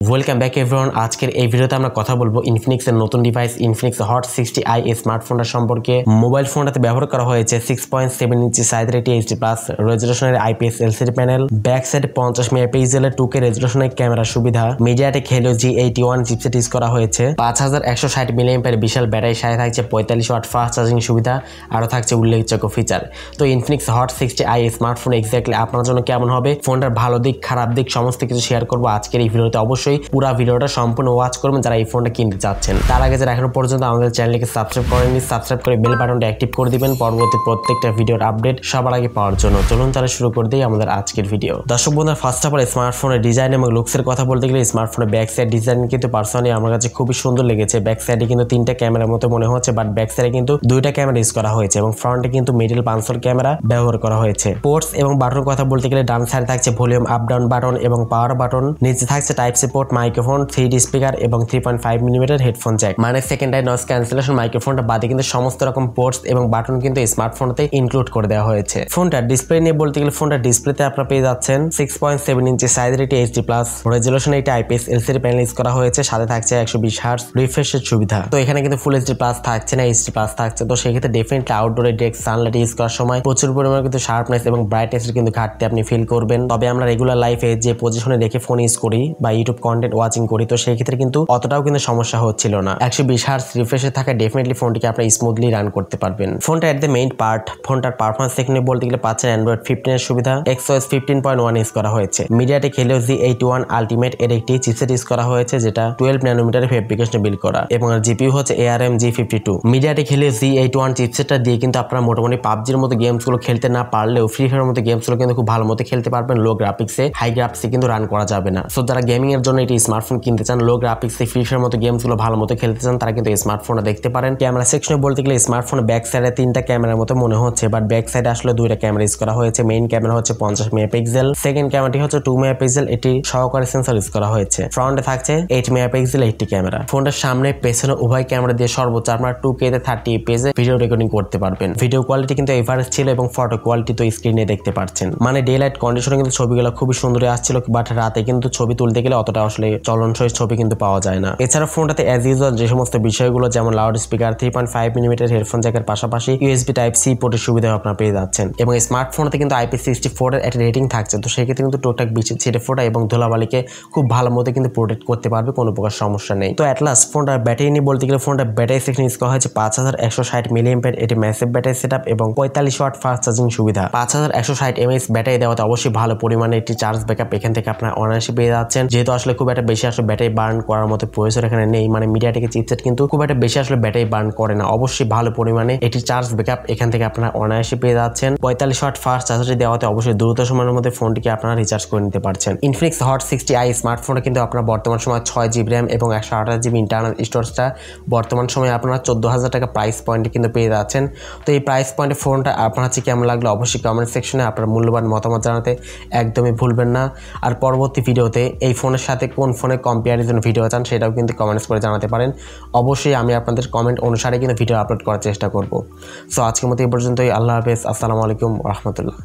Welcome back everyone. আজকের এই ভিডিওতে আমরা কথা বলবো ইনফিনিক্সের নতুন ডিভাইস ইনফিনিক্স হট 60i এই স্মার্টফোনটা সম্পর্কে। মোবাইল ফোনটাতে ব্যবহার করা হয়েছে 6.7 ইঞ্চি সাইজের একটি এইচডি প্লাস রেজোলিউশনের আইপিএস এলসিডি প্যানেল, ব্যাক সাইডে 50 মেগাপিক্সেলের 2K রেজোলিউশনের ক্যামেরা সুবিধা, MediaTek Helio G81 chipset use করা হয়েছে, 5160 মিলিঅ্যাম্পিয়ার বিশাল ব্যাটারি, সাথে থাকছে 45 ওয়াট ফাস্ট চার্জিং সুবিধা, আরও থাকছে উল্লেখযোগ্য ফিচার। তো Infinix hot 60i smartphone exactly আপনার জন্য কেমন হবে, ফোনটার ভালো দিক খারাপ দিক সমস্ত কিছু শেয়ার করবো আজকের এই ভিডিওতে। অবশ্যই পুরো ভিডিওটা সম্পূর্ণ ওয়াচ করবেন যারা এই ফোনটা কিনতে যাচ্ছেন। তার আগে যারা এখনো পর্যন্ত আমাদের চ্যানেলকে সাবস্ক্রাইব করেননি, সাবস্ক্রাইব করে বেল বাটনটা অ্যাক্টিভ করে দিবেন পরবর্তী প্রত্যেকটা ভিডিওর আপডেট সবার আগে পাওয়ার জন্য। চলুন তাহলে শুরু করে দিই আমাদের আজকের ভিডিও। দর্শক বন্ধুরা, ফার্স্ট অফ অল স্মার্টফোনের ডিজাইন এবং লুকসের কথা বলতে গেলে স্মার্টফোনের ব্যাক সাইড ডিজাইন কিন্তু পার্সোনালি আমার কাছে খুবই সুন্দর লেগেছে। ব্যাক সাইডে কিন্তু 3টা ক্যামেরার মতো মনে হচ্ছে, বাট ব্যাক সাইডে কিন্তু 2টা ক্যামেরা ইউজ করা হয়েছে এবং ফ্রন্টে কিন্তু মিডল পাঞ্চল ক্যামেরা ব্যবহার করা হয়েছে। পোর্টস এবং বাটন কথা বলতে গেলে ডান সাইডে থাকছে ভলিউম আপ ডাউন বাটন এবং পাওয়ার বাটন, নিচে থাকছে type C port, microphone, 3D speaker এবং 3.5 মিলিমিটার হেডফোন জ্যাক, মানে সেকেন্ডারি নয়েজ ক্যান্সেলেশন মাইক্রোফোনটা বাদে কিন্তু সমস্ত রকম পোর্টস এবং বাটন কিন্তু স্মার্টফোনতে ইনক্লুড করে দেওয়া হয়েছে। ফোনটার ডিসপ্লে নিয়ে বলতে গেলে ফোনটার ডিসপ্লেতে আপনারা পেয়ে যাচ্ছেন 6.7 ইঞ্চি সাইজের একটি এইচডি প্লাস রেজোলিউশনের একটি আইপিএস এলসিডি প্যানেল ইউজ করা হয়েছে, সাথে থাকছে 120 হার্টজ রিফ্রেশের সুবিধা। তো এখানে কিন্তু ফুল এইচডি প্লাস থাকছে না, এইচডি প্লাস থাকছে। তো সেক্ষেত্রে ডেফিনেটলি আউটডোরে ডাইরেক্ট সানলাইট ইউজ করার সময় প্রচুর পরিমাণে কিন্তু শার্পনেস এবং ব্রাইটনেসের কিন্তু ঘাটতি আপনি ফিল করবেন। তবে আমরা রেগুলার লাইফে যে পজিশনে রেখে ফোন ইউজ করি বা ইউটিউব কন্টেন্ট ওয়াচিং করি, তো সেই ক্ষেত্রে কিন্তু অতটাও কিন্তু সমস্যা হচ্ছিল না। 120 হার্টজ রিফ্রেশে থাকা ডেফিনেটলি ফোনটিকে আপনি স্মুথলি রান করতে পারবেন। ফোনটা এট দ্য মেইন পার্ট, ফোনটার পারফরমেন্স সেকশনে বলতে গেলে পাচ্ছেন অ্যান্ড্রয়েড 15 এর সুবিধা, XOS 15.1 ইউজ করা হয়েছে, মিডিয়াটেক হেলিও G81 আলটিমেট এর একটি চিপসেট ইউজ করা হয়েছে যেটা 12 ন্যানোমিটারের ফেব্রিকেশনে বিল্ড করা, এবং জিপিইউ হচ্ছে ARM G52। MediaTek Helio G81 চিপসেটটা দিয়ে কিন্তু আপনারা মোটামুটি পাবজির মতো গেমসগুলো খেলতে না পারলেও ফ্রি ফায়ারের মতো গেমসগুলো কিন্তু খুব ভালো মতো খেলতে পারবেন। লো গ্রাফিক্সে হাই গ্রাফিক্সে কিন্তু রান করা যাবে না। সো যারা গেমিং এর জন্য এটি স্মার্টফোন কিনতে চান, লো গ্রাফিক্সে ফ্রি ফায়ারের মতো গেমসগুলো ভালো মতো খেলতে চান, তারা কিন্তু স্মার্টফোনটা দেখতে পারেন। ক্যামেরা সেকশনে বলতে গেলে স্মার্টফোনের ব্যাক সাইডে 3টা ক্যামেরার মতো মনে হচ্ছে, বাট ব্যাক সাইডে আসলে 2টা ক্যামেরা ইউজ করা হয়েছে। মেইন ক্যামেরা হচ্ছে 50 মেগাপিক্সেল, সেকেন্ড ক্যামেরাটি হচ্ছে 2 মেগাপিক্সেল, এটি সহকারী সেন্সর ইউজ করা হয়েছে। ফ্রন্টে থাকছে 8 মেগাপিক্সেল একটি ক্যামেরা। ফোনটার সামনে পেছনে উভয় ক্যামেরা দিয়ে সর্বোচ্চ আপনারা 2K তে 30 fps ভিডিও রেকর্ডিং করতে পারবেন। ভিডিও কোয়ালিটি কিন্তু এভারেজ ছিল এবং ফটো কোয়ালিটি তো স্ক্রিনে দেখতে পাচ্ছেন, মানে ডে লাইট কন্ডিশনে কিন্তু ছবিগুলো খুবই সুন্দর আসছিল, বাট রাতে কিন্তু ছবি তুলতে গেলে অতটা আসলে চলনসই ছবি কিন্তু পাওয়া যায় না। এছাড়া ফোনটাতে অ্যাজ ইউজুয়াল যে সমস্ত বিষয়গুলো যেমন লাউড স্পিকার, 3.5 মিলিমিটার হেডফোন জ্যাকের পাশাপাশি USB টাইপ সি পোর্টের সুবিধা আপনারা পেয়ে যাচ্ছেন, এবং স্মার্টফোনতে কিন্তু IP64 এর একটা রেটিং থাকছে। তো সেক্ষেত্রে কিন্তু টোটাল ছিটে ফোটা এবং ধুলাবালিকে খুব ভালো মতো কিন্তু প্রোটেক্ট করতে পারবে, কোনো প্রকার সমস্যা নেই। তো অ্যাট লাস্ট ফোনটার ব্যাটারি নিয়ে বলতে গেলে ফোনটার ব্যাটারি সেকশন ইউজ করা হয়েছে 5160 মিলিঅ্যাম্পিয়ার, এটি ম্যাসিভ ব্যাটারি সেটআপ এবং 45 ওয়াট ফাস্ট চার্জিং সুবিধা। 5160 mAh ব্যাটারি দেওয়াতে অবশ্যই ভালো পরিমাণে একটি চার্জ ব্যাকআপ এখান থেকে আপনারা অনায়াসে পেয়ে যাচ্ছেন, যেহেতু আসলে খুব একটা বেশি আসলে ব্যাটারি বার্ন করার মতো প্রয়োজন এখানে নেই। মানে মিডিয়াটেকের চিপসেট কিন্তু খুব একটা বেশি আসলে ব্যাটারি বার্ন করে না, অবশ্যই ভালো পরিমাণে এটি চার্জ ব্যাকআপ এখান থেকে আপনারা অনায়াসে পেয়ে যাচ্ছেন। 45 ওয়াট ফাস্ট চার্জারটি দেওয়াতে অবশ্যই দ্রুত সময়ের মধ্যে ফোনটিকে আপনারা রিচার্জ করে নিতে পারছেন। ইনফিনিক্স হট 60i স্মার্টফোনে কিন্তু আপনারা বর্তমান সময় 6GB র্যাম এবং 128GB ইন্টারনাল স্টোরেজটা বর্তমান সময়ে আপনারা 14,000 টাকা প্রাইস পয়েন্টে কিন্তু পেয়ে যাচ্ছেন। তো এই প্রাইস পয়েন্টে ফোনটা আপনার কাছে কেমন লাগলো অবশ্যই কমেন্ট সেকশনে আপনার মূল্যবান মতামত জানাতে একদমই ভুলবেন না। আর পরবর্তী ভিডিওতে এই ফোনের সাথে কোন ফোনের কম্পেয়ারিজন ভিডিও চান সেটাও কিন্তু কমেন্টস করে জানাতে পারেন। অবশ্যই আমি আপনাদের কমেন্ট অনুসারে কিন্তু ভিডিও আপলোড করার চেষ্টা করব। সো আজকের মতো এই পর্যন্তই। আল্লাহ হাফেজ, আসসালামু আলাইকুম ওয়া রাহমাতুল্লাহ।